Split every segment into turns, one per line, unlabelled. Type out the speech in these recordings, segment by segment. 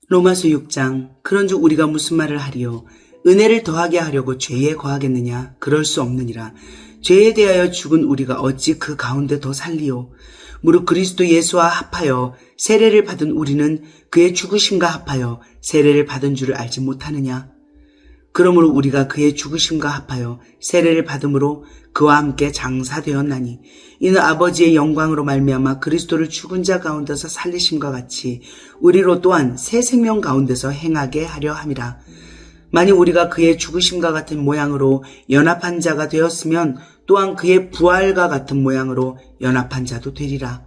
로마서 6장. 그런즉 우리가 무슨 말을 하리요? 은혜를 더하게 하려고 죄에 거하겠느냐? 그럴 수 없느니라. 죄에 대하여 죽은 우리가 어찌 그 가운데 더 살리요? 무릇 그리스도 예수와 합하여 세례를 받은 우리는 그의 죽으심과 합하여 세례를 받은 줄을 알지 못하느냐? 그러므로 우리가 그의 죽으심과 합하여 세례를 받음으로 그와 함께 장사되었나니 이는 아버지의 영광으로 말미암아 그리스도를 죽은 자 가운데서 살리심과 같이 우리로 또한 새 생명 가운데서 행하게 하려 함이라. 만일 우리가 그의 죽으심과 같은 모양으로 연합한 자가 되었으면 또한 그의 부활과 같은 모양으로 연합한 자도 되리라.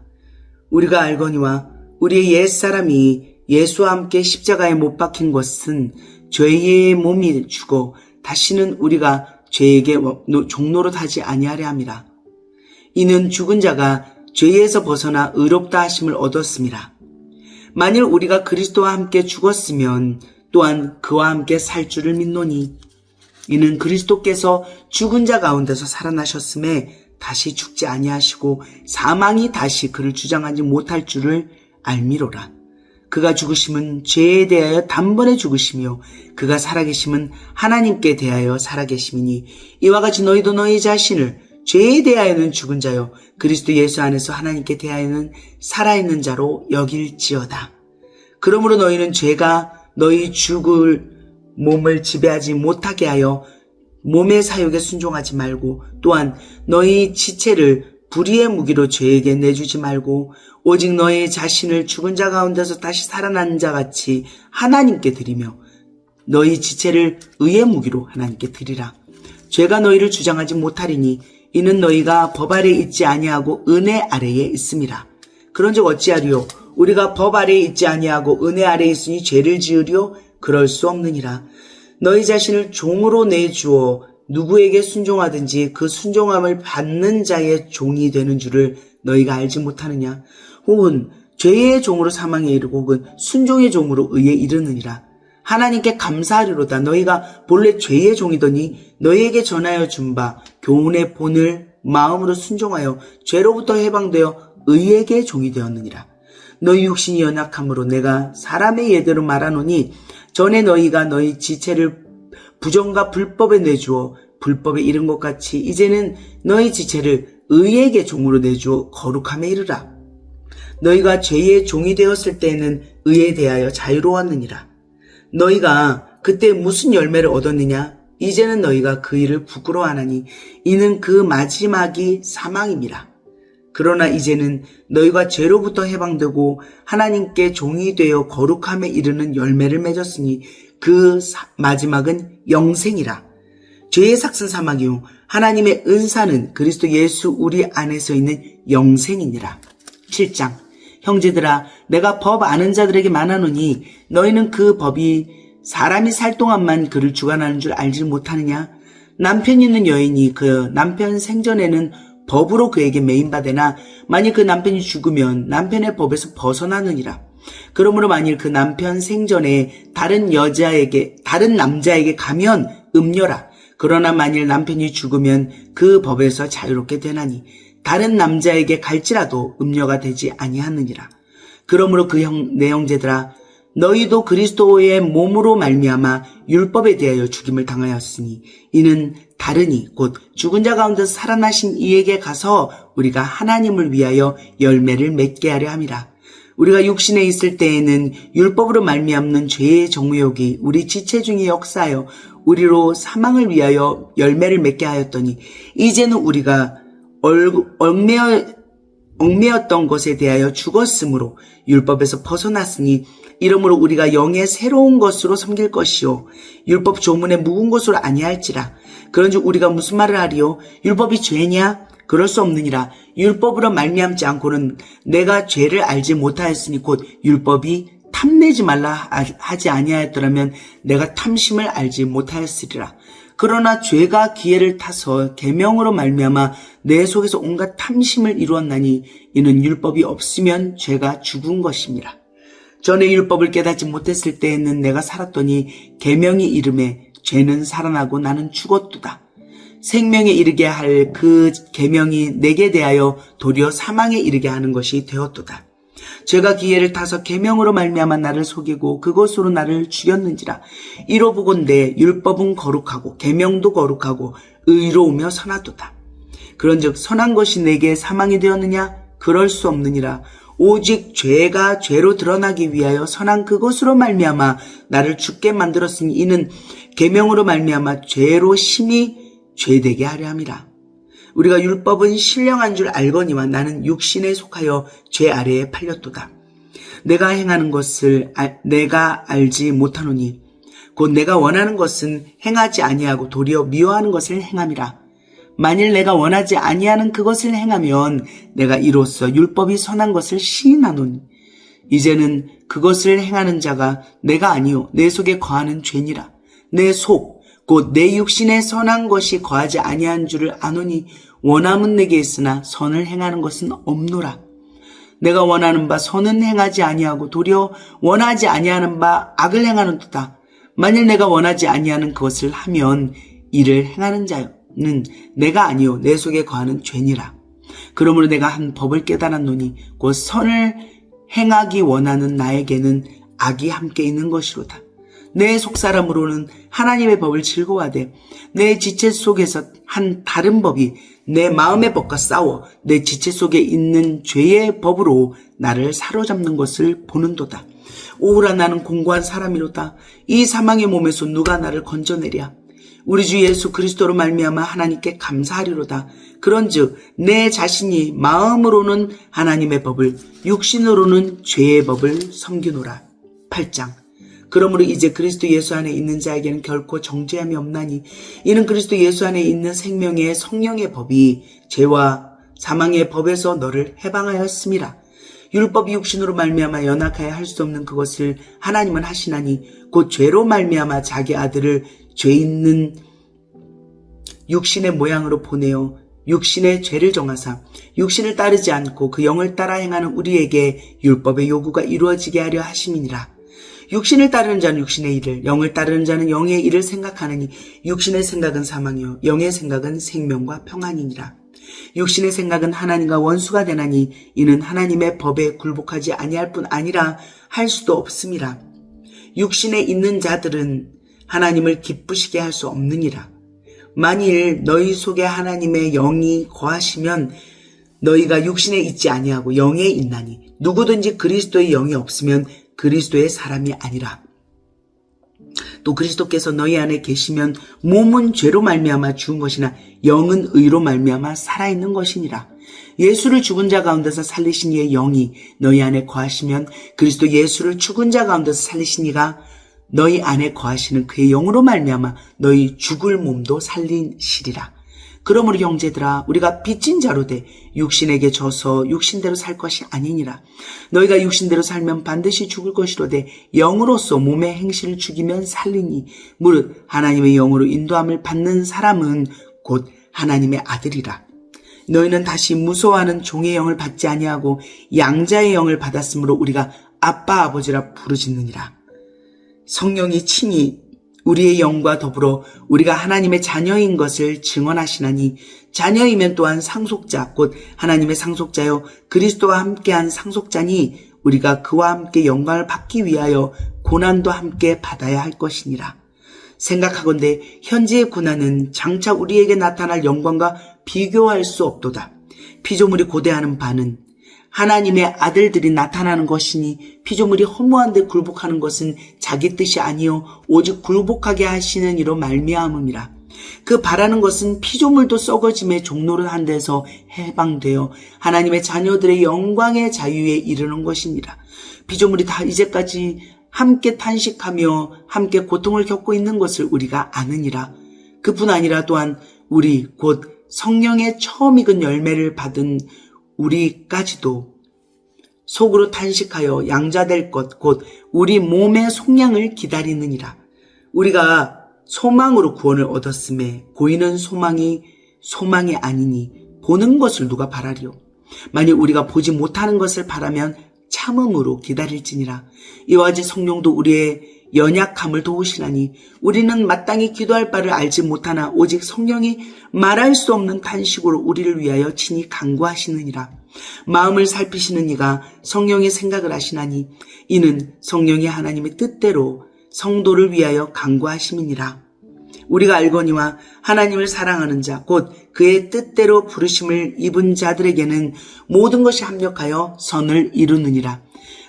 우리가 알거니와 우리의 옛사람이 예수와 함께 십자가에 못 박힌 것은 죄의 몸이 죽어 다시는 우리가 죄에게 종노릇 하지 아니하려 함이라. 이는 죽은 자가 죄에서 벗어나 의롭다 하심을 얻었음이라. 만일 우리가 그리스도와 함께 죽었으면 또한 그와 함께 살 줄을 믿노니 이는 그리스도께서 죽은 자 가운데서 살아나셨음에 다시 죽지 아니하시고 사망이 다시 그를 주장하지 못할 줄을 알미로라. 그가 죽으심은 죄에 대하여 단번에 죽으시며 그가 살아계심은 하나님께 대하여 살아계심이니 이와 같이 너희도 너희 자신을 죄에 대하여는 죽은 자요 그리스도 예수 안에서 하나님께 대하여는 살아있는 자로 여길지어다. 그러므로 너희는 죄가 너희 죽을 몸을 지배하지 못하게 하여 몸의 사욕에 순종하지 말고 또한 너희 지체를 불의의 무기로 죄에게 내주지 말고 오직 너희 자신을 죽은 자 가운데서 다시 살아난 자 같이 하나님께 드리며 너희 지체를 의의 무기로 하나님께 드리라. 죄가 너희를 주장하지 못하리니 이는 너희가 법 아래에 있지 아니하고 은혜 아래에 있음이라. 그런즉 어찌하리요? 우리가 법 아래에 있지 아니하고 은혜 아래에 있으니 죄를 지으리요? 그럴 수 없느니라. 너희 자신을 종으로 내주어 누구에게 순종하든지 그 순종함을 받는 자의 종이 되는 줄을 너희가 알지 못하느냐? 혹은 죄의 종으로 사망에 이르고 혹은 순종의 종으로 의에 이르느니라. 하나님께 감사하리로다. 너희가 본래 죄의 종이더니 너희에게 전하여 준 바 교훈의 본을 마음으로 순종하여 죄로부터 해방되어 의에게 종이 되었느니라. 너희 육신이 연약함으로 내가 사람의 예대로 말하노니 전에 너희가 너희 지체를 부정과 불법에 내주어 불법에 이른 것 같이 이제는 너희 지체를 의에게 종으로 내주어 거룩함에 이르라. 너희가 죄의 종이 되었을 때에는 의에 대하여 자유로웠느니라. 너희가 그때 무슨 열매를 얻었느냐? 이제는 너희가 그 일을 부끄러워하나니 이는 그 마지막이 사망임이라. 그러나 이제는 너희가 죄로부터 해방되고 하나님께 종이 되어 거룩함에 이르는 열매를 맺었으니 그 마지막은 영생이라. 죄의 삭은 사망이요 하나님의 은사는 그리스도 예수 우리 안에서 있는 영생이니라. 7장. 형제들아 내가 법 아는 자들에게 말하노니 너희는 그 법이 사람이 살 동안만 그를 주관하는 줄 알지 못하느냐? 남편 있는 여인이 그 남편 생전에는 법으로 그에게 매인받으나 만일 그 남편이 죽으면 남편의 법에서 벗어나느니라. 그러므로 만일 그 남편 생전에 다른 남자에게 가면 음녀라. 그러나 만일 남편이 죽으면 그 법에서 자유롭게 되나니 다른 남자에게 갈지라도 음녀가 되지 아니하느니라. 그러므로 내 형제들아 너희도 그리스도의 몸으로 말미암아 율법에 대하여 죽임을 당하였으니 이는 다르니 곧 죽은 자 가운데서 살아나신 이에게 가서 우리가 하나님을 위하여 열매를 맺게 하려 함이라. 우리가 육신에 있을 때에는 율법으로 말미암는 죄의 정욕이 우리 지체 중에 역사하여 우리로 사망을 위하여 열매를 맺게 하였더니 이제는 우리가 얽매였던 것에 대하여 죽었으므로 율법에서 벗어났으니 이러므로 우리가 영의 새로운 것으로 섬길 것이요 율법 조문의 묵은 것으로 아니할지라. 그런즉 우리가 무슨 말을 하리요? 율법이 죄냐? 그럴 수 없느니라. 율법으로 말미암지 않고는 내가 죄를 알지 못하였으니 곧 율법이 탐내지 말라 하지 아니하였더라면 내가 탐심을 알지 못하였으리라. 그러나 죄가 기회를 타서 계명으로 말미암아 내 속에서 온갖 탐심을 이루었나니 이는 율법이 없으면 죄가 죽은 것임이라. 전에 율법을 깨닫지 못했을 때에는 내가 살았더니 계명이 이름에 죄는 살아나고 나는 죽었도다. 생명에 이르게 할 그 계명이 내게 대하여 도리어 사망에 이르게 하는 것이 되었도다. 죄가 기회를 타서 계명으로 말미암아 나를 속이고 그것으로 나를 죽였는지라. 이로 보건대 율법은 거룩하고 계명도 거룩하고 의로우며 선하도다. 그런즉 선한 것이 내게 사망이 되었느냐? 그럴 수 없느니라. 오직 죄가 죄로 드러나기 위하여 선한 그것으로 말미암아 나를 죽게 만들었으니 이는 계명으로 말미암아 죄로 심히 죄되게 하려 함이라. 우리가 율법은 신령한 줄 알거니와 나는 육신에 속하여 죄 아래에 팔렸도다. 내가 행하는 것을 내가 알지 못하노니 곧 내가 원하는 것은 행하지 아니하고 도리어 미워하는 것을 행함이라. 만일 내가 원하지 아니하는 그것을 행하면 내가 이로써 율법이 선한 것을 시인하노니 이제는 그것을 행하는 자가 내가 아니요 내 속에 거하는 죄니라. 내 속 곧 내 육신에 선한 것이 거하지 아니한 줄을 아노니 원함은 내게 있으나 선을 행하는 것은 없노라. 내가 원하는 바 선은 행하지 아니하고 도리어 원하지 아니하는 바 악을 행하는도다. 만일 내가 원하지 아니하는 그것을 하면 이를 행하는 자는 내가 아니요 내 속에 거하는 죄니라. 그러므로 내가 한 법을 깨달았노니 곧 선을 행하기 원하는 나에게는 악이 함께 있는 것이로다. 내 속사람으로는 하나님의 법을 즐거워하되 내 지체 속에서 한 다른 법이 내 마음의 법과 싸워 내 지체 속에 있는 죄의 법으로 나를 사로잡는 것을 보는도다. 오호라 나는 공고한 사람이로다. 이 사망의 몸에서 누가 나를 건져내랴. 우리 주 예수 그리스도로 말미암아 하나님께 감사하리로다. 그런즉 내 자신이 마음으로는 하나님의 법을 육신으로는 죄의 법을 섬기노라. 8장. 그러므로 이제 그리스도 예수 안에 있는 자에게는 결코 정죄함이 없나니 이는 그리스도 예수 안에 있는 생명의 성령의 법이 죄와 사망의 법에서 너를 해방하였음이라. 율법이 육신으로 말미암아 연약하여 할 수 없는 그것을 하나님은 하시나니 곧 죄로 말미암아 자기 아들을 죄 있는 육신의 모양으로 보내어 육신의 죄를 정하사 육신을 따르지 않고 그 영을 따라 행하는 우리에게 율법의 요구가 이루어지게 하려 하심이니라. 육신을 따르는 자는 육신의 일을, 영을 따르는 자는 영의 일을 생각하느니 육신의 생각은 사망이요 영의 생각은 생명과 평안이니라. 육신의 생각은 하나님과 원수가 되나니 이는 하나님의 법에 굴복하지 아니할 뿐 아니라 할 수도 없음이라. 육신에 있는 자들은 하나님을 기쁘시게 할 수 없느니라. 만일 너희 속에 하나님의 영이 거하시면 너희가 육신에 있지 아니하고 영에 있나니 누구든지 그리스도의 영이 없으면 그리스도의 사람이 아니라. 또 그리스도께서 너희 안에 계시면 몸은 죄로 말미암아 죽은 것이나 영은 의로 말미암아 살아있는 것이니라. 예수를 죽은 자 가운데서 살리신 이의 영이 너희 안에 거하시면 그리스도 예수를 죽은 자 가운데서 살리신 이가 너희 안에 거하시는 그의 영으로 말미암아 너희 죽을 몸도 살리시리라. 그러므로 형제들아 우리가 빚진 자로 돼 육신에게 져서 육신대로 살 것이 아니니라. 너희가 육신대로 살면 반드시 죽을 것이로되 영으로서 몸의 행실을 죽이면 살리니 무릇 하나님의 영으로 인도함을 받는 사람은 곧 하나님의 아들이라. 너희는 다시 무서워하는 종의 영을 받지 아니하고 양자의 영을 받았으므로 우리가 아빠 아버지라 부르짖느니라. 성령이 친히 우리의 영과 더불어 우리가 하나님의 자녀인 것을 증언하시나니 자녀이면 또한 상속자 곧 하나님의 상속자여 그리스도와 함께한 상속자니 우리가 그와 함께 영광을 받기 위하여 고난도 함께 받아야 할 것이니라. 생각하건대 현재의 고난은 장차 우리에게 나타날 영광과 비교할 수 없도다. 피조물이 고대하는 바는 하나님의 아들들이 나타나는 것이니 피조물이 허무한 데 굴복하는 것은 자기 뜻이 아니요 오직 굴복하게 하시는 이로 말미암음이라. 그 바라는 것은 피조물도 썩어짐의 종노릇한 데서 해방되어 하나님의 자녀들의 영광의 자유에 이르는 것입니다. 피조물이 다 이제까지 함께 탄식하며 함께 고통을 겪고 있는 것을 우리가 아느니라. 그뿐 아니라 또한 우리 곧 성령의 처음 익은 열매를 받은 우리까지도 속으로 탄식하여 양자될 것 곧 우리 몸의 속량을 기다리느니라. 우리가 소망으로 구원을 얻었음에 고이는 소망이 아니니 보는 것을 누가 바라리요. 만일 우리가 보지 못하는 것을 바라면 참음으로 기다릴지니라. 이와 같이 성령도 우리의 연약함을 도우시나니 우리는 마땅히 기도할 바를 알지 못하나 오직 성령이 말할 수 없는 탄식으로 우리를 위하여 친히 간구하시느니라. 마음을 살피시는 이가 성령의 생각을 하시나니 이는 성령이 하나님의 뜻대로 성도를 위하여 간구하심이니라. 우리가 알거니와 하나님을 사랑하는 자 곧 그의 뜻대로 부르심을 입은 자들에게는 모든 것이 합력하여 선을 이루느니라.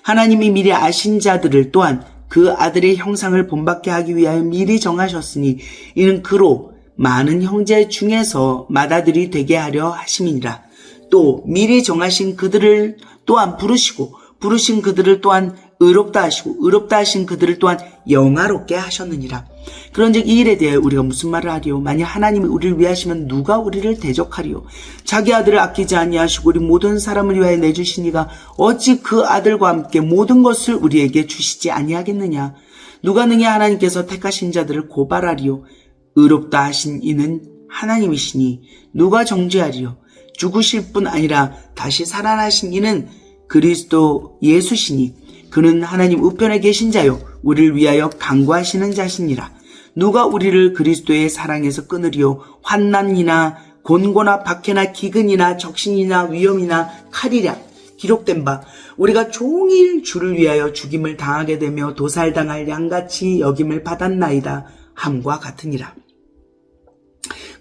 하나님이 미리 아신 자들을 또한 그 아들의 형상을 본받게 하기 위하여 미리 정하셨으니 이는 그로 많은 형제 중에서 맏아들이 되게 하려 하심이니라. 또 미리 정하신 그들을 또한 부르시고 부르신 그들을 또한 의롭다 하시고 의롭다 하신 그들을 또한 영화롭게 하셨느니라. 그런즉 이 일에 대해 우리가 무슨 말을 하리요? 만약 하나님이 우리를 위하시면 누가 우리를 대적하리요? 자기 아들을 아끼지 아니하시고 우리 모든 사람을 위하여 내주시니가 어찌 그 아들과 함께 모든 것을 우리에게 주시지 아니하겠느냐? 누가 능히 하나님께서 택하신 자들을 고발하리요? 의롭다 하신 이는 하나님이시니 누가 정죄하리요? 죽으실 뿐 아니라 다시 살아나신 이는 그리스도 예수시니 그는 하나님 우편에 계신 자요 우리를 위하여 간구하시는 자시니라. 누가 우리를 그리스도의 사랑에서 끊으리요? 환난이나 곤고나 박해나 기근이나 적신이나 위험이나 칼이랴. 기록된 바 우리가 종일 주를 위하여 죽임을 당하게 되며 도살당할 양같이 여김을 받았나이다 함과 같으니라.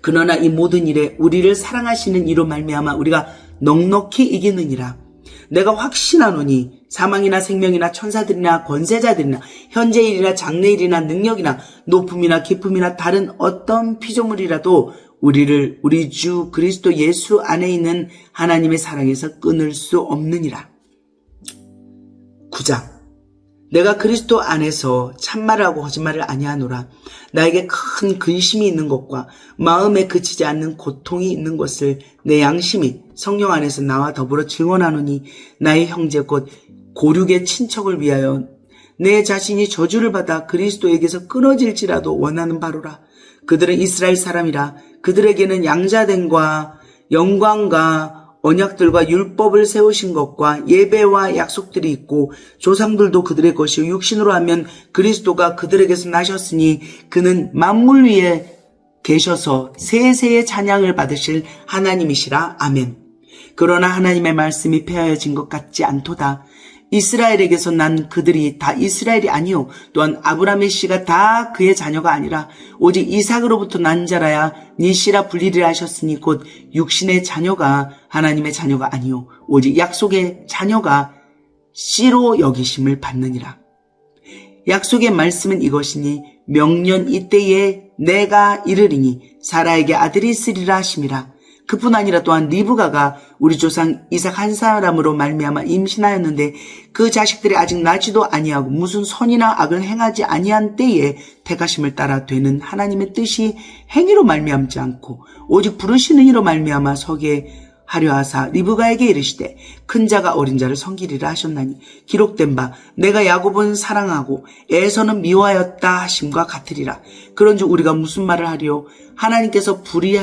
그러나 이 모든 일에 우리를 사랑하시는 이로 말미암아 우리가 넉넉히 이기느니라. 내가 확신하노니 사망이나 생명이나 천사들이나 권세자들이나 현재일이나 장래일이나 능력이나 높음이나 깊음이나 다른 어떤 피조물이라도 우리를 우리 주 그리스도 예수 안에 있는 하나님의 사랑에서 끊을 수 없느니라. 9장. 내가 그리스도 안에서 참말을 하고 거짓말을 아니하노라. 나에게 큰 근심이 있는 것과 마음에 그치지 않는 고통이 있는 것을 내 양심이 성령 안에서 나와 더불어 증언하노니 나의 형제 곧 고륙의 친척을 위하여 내 자신이 저주를 받아 그리스도에게서 끊어질지라도 원하는 바로라. 그들은 이스라엘 사람이라. 그들에게는 양자됨과 영광과 언약들과 율법을 세우신 것과 예배와 약속들이 있고 조상들도 그들의 것이요 육신으로 하면 그리스도가 그들에게서 나셨으니 그는 만물 위에 계셔서 세세의 찬양을 받으실 하나님이시라. 아멘. 그러나 하나님의 말씀이 폐하여진 것 같지 않도다. 이스라엘에게서 난 그들이 다 이스라엘이 아니요 또한 아브라함의 씨가 다 그의 자녀가 아니라 오직 이삭으로부터 난 자라야 네 씨라 불리리라 하셨으니 곧 육신의 자녀가 하나님의 자녀가 아니요 오직 약속의 자녀가 씨로 여기심을 받느니라. 약속의 말씀은 이것이니 명년 이때에 내가 이르리니 사라에게 아들이 있으리라 하심이라. 그뿐 아니라 또한 리브가가 우리 조상 이삭 한 사람으로 말미암아 임신하였는데 그 자식들이 아직 나지도 아니하고 무슨 선이나 악을 행하지 아니한 때에 택하심을 따라 되는 하나님의 뜻이 행위로 말미암지 않고 오직 부르시는 이로 말미암아 서게 하려 하사 리브가에게 이르시되 큰 자가 어린 자를 섬기리라 하셨나니 기록된 바 내가 야곱은 사랑하고 에서는 미워하였다 하심과 같으리라. 그런즉 우리가 무슨 말을 하리요? 하나님께서 불이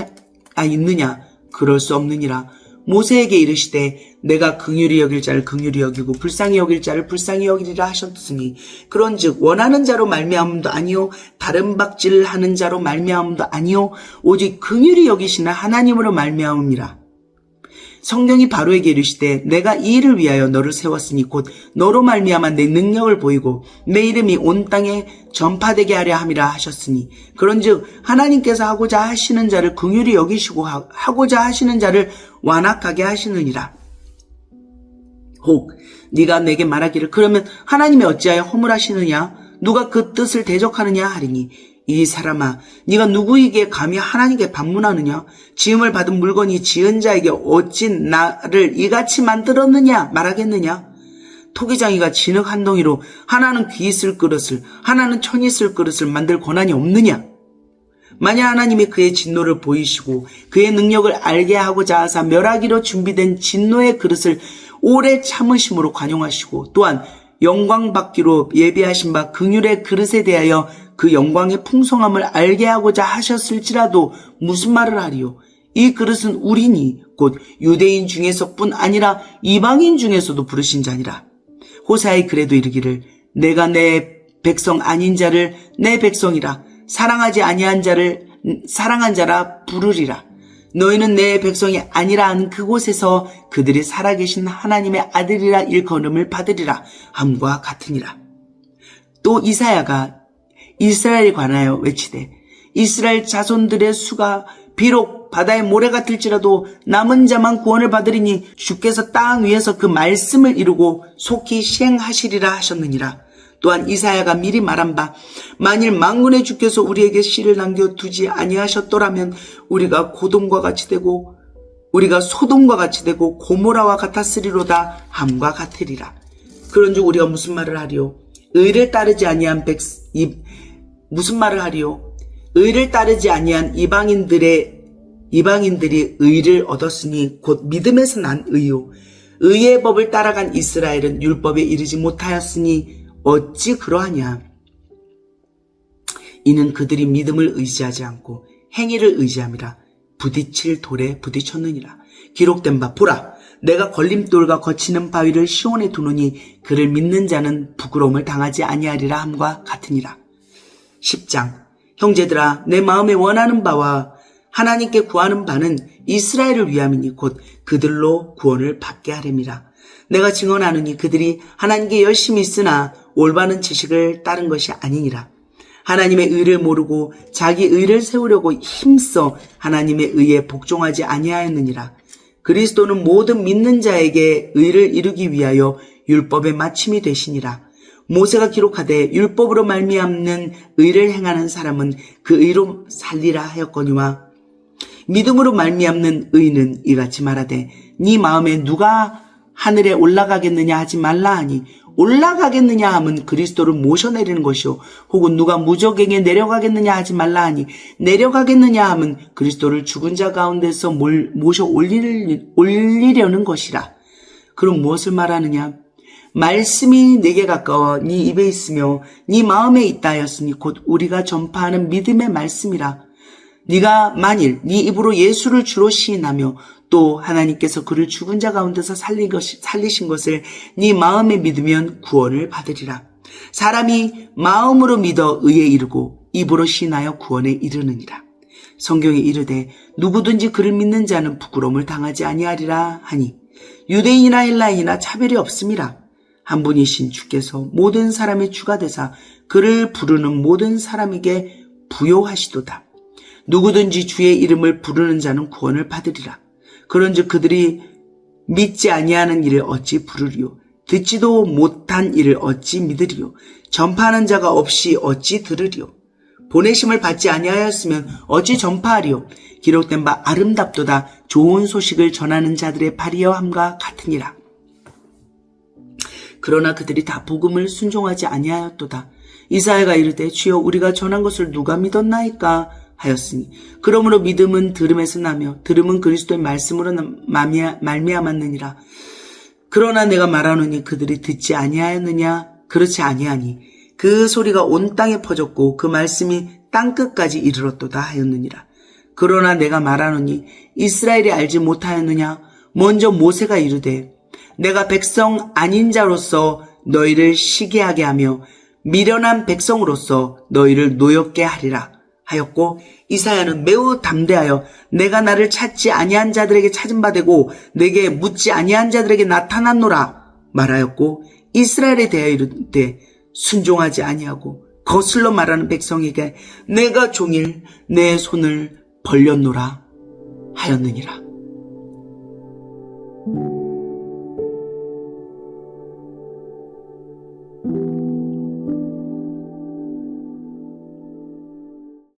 있느냐? 그럴 수 없느니라. 모세에게 이르시되 내가 긍휼히 여길 자를 긍휼히 여기고 불쌍히 여길 자를 불쌍히 여기리라 하셨으니 그런즉 원하는 자로 말미암음도 아니요 다른 박질을 하는 자로 말미암음도 아니요 오직 긍휼히 여기시는 하나님으로 말미암음이라. 성령이 바로에게 이르시되 내가 이 일을 위하여 너를 세웠으니 곧 너로 말미암아 내 능력을 보이고 내 이름이 온 땅에 전파되게 하려 함이라 하셨으니 그런즉 하나님께서 하고자 하시는 자를 긍휼히 여기시고 하고자 하시는 자를 완악하게 하시느니라. 혹 네가 내게 말하기를 그러면 하나님이 어찌하여 허물하시느냐 누가 그 뜻을 대적하느냐 하리니 이 사람아 네가 누구에게 감히 하나님께 반문하느냐 지음을 받은 물건이 지은 자에게 어찌 나를 이같이 만들었느냐 말하겠느냐. 토기장이가 진흙 한 덩이로 하나는 귀 있을 그릇을 하나는 천이 있을 그릇을 만들 권한이 없느냐. 만약 하나님이 그의 진노를 보이시고 그의 능력을 알게 하고자 하사 멸하기로 준비된 진노의 그릇을 오래 참으심으로 관용하시고 또한 영광 받기로 예비하신 바 긍휼의 그릇에 대하여 그 영광의 풍성함을 알게 하고자 하셨을지라도 무슨 말을 하리요? 이 그릇은 우리니 곧 유대인 중에서뿐 아니라 이방인 중에서도 부르신 자니라. 호세아의 글에도 이르기를 내가 내 백성 아닌 자를 내 백성이라 사랑하지 아니한 자를 사랑한 자라 부르리라. 너희는 내 백성이 아니라 한 그곳에서 그들이 살아계신 하나님의 아들이라 일컬음을 받으리라 함과 같으니라. 또 이사야가 이스라엘에 관하여 외치되 이스라엘 자손들의 수가 비록 바다의 모래 같을지라도 남은 자만 구원을 받으리니 주께서 땅 위에서 그 말씀을 이루고 속히 시행하시리라 하셨느니라. 또한 이사야가 미리 말한 바 만일 만군의 주께서 우리에게 씨를 남겨두지 아니하셨더라면 우리가 소돔과 같이 되고 고모라와 같았으리로다 함과 같으리라. 그런즉 우리가 무슨 말을 하리요? 의를 따르지 아니한 의를 따르지 아니한 이방인들이 의를 얻었으니 곧 믿음에서 난 의요. 의의 법을 따라간 이스라엘은 율법에 이르지 못하였으니 어찌 그러하냐. 이는 그들이 믿음을 의지하지 않고 행위를 의지함이라 부딪힐 돌에 부딪혔느니라. 기록된 바 보라 내가 걸림돌과 거치는 바위를 시온에 두노니 그를 믿는 자는 부끄러움을 당하지 아니하리라 함과 같으니라. 10장 형제들아 내 마음에 원하는 바와 하나님께 구하는 바는 이스라엘을 위함이니 곧 그들로 구원을 받게 하렵니다. 내가 증언하노니 그들이 하나님께 열심히 있으나 올바른 지식을 따른 것이 아니니라. 하나님의 의를 모르고 자기 의를 세우려고 힘써 하나님의 의에 복종하지 아니하였느니라. 그리스도는 모든 믿는 자에게 의를 이루기 위하여 율법의 마침이 되시니라. 모세가 기록하되 율법으로 말미암는 의를 행하는 사람은 그 의로 살리라 하였거니와 믿음으로 말미암는 의는 이같이 말하되 네 마음에 누가 하늘에 올라가겠느냐 하지 말라 하니 올라가겠느냐 함은 그리스도를 모셔내리는 것이요 혹은 누가 무저갱에 내려가겠느냐 하지 말라 하니 내려가겠느냐 함은 그리스도를 죽은 자 가운데서 모셔 올리려는 것이라. 그럼 무엇을 말하느냐? 말씀이 내게 가까워 네 입에 있으며 네 마음에 있다 하였으니 곧 우리가 전파하는 믿음의 말씀이라. 네가 만일 네 입으로 예수를 주로 시인하며 또 하나님께서 그를 죽은 자 가운데서 살리신 것을 네 마음에 믿으면 구원을 받으리라. 사람이 마음으로 믿어 의에 이르고 입으로 시인하여 구원에 이르느니라. 성경에 이르되 누구든지 그를 믿는 자는 부끄러움을 당하지 아니하리라 하니 유대인이나 헬라인이나 차별이 없음이라. 한 분이신 주께서 모든 사람의 주가 되사 그를 부르는 모든 사람에게 부요하시도다. 누구든지 주의 이름을 부르는 자는 구원을 받으리라. 그런즉 그들이 믿지 아니하는 일을 어찌 부르리요? 듣지도 못한 일을 어찌 믿으리요? 전파하는 자가 없이 어찌 들으리요? 보내심을 받지 아니하였으면 어찌 전파하리요? 기록된 바 아름답도다 좋은 소식을 전하는 자들의 발이여 함과 같으니라. 그러나 그들이 다 복음을 순종하지 아니하였도다. 이사야가 이르되 주여 우리가 전한 것을 누가 믿었나이까 하였으니 그러므로 믿음은 들음에서 나며 들음은 그리스도의 말씀으로 말미암았느니라. 그러나 내가 말하노니 그들이 듣지 아니하였느냐? 그렇지 아니하니 그 소리가 온 땅에 퍼졌고 그 말씀이 땅끝까지 이르렀도다 하였느니라. 그러나 내가 말하노니 이스라엘이 알지 못하였느냐? 먼저 모세가 이르되 내가 백성 아닌 자로서 너희를 시기하게 하며 미련한 백성으로서 너희를 노엽게 하리라 하였고 이사야는 매우 담대하여 내가 나를 찾지 아니한 자들에게 찾은 바 되고 내게 묻지 아니한 자들에게 나타났노라 말하였고 이스라엘에 대하여 이르되 순종하지 아니하고 거슬러 말하는 백성에게 내가 종일 내 손을 벌렸노라 하였느니라.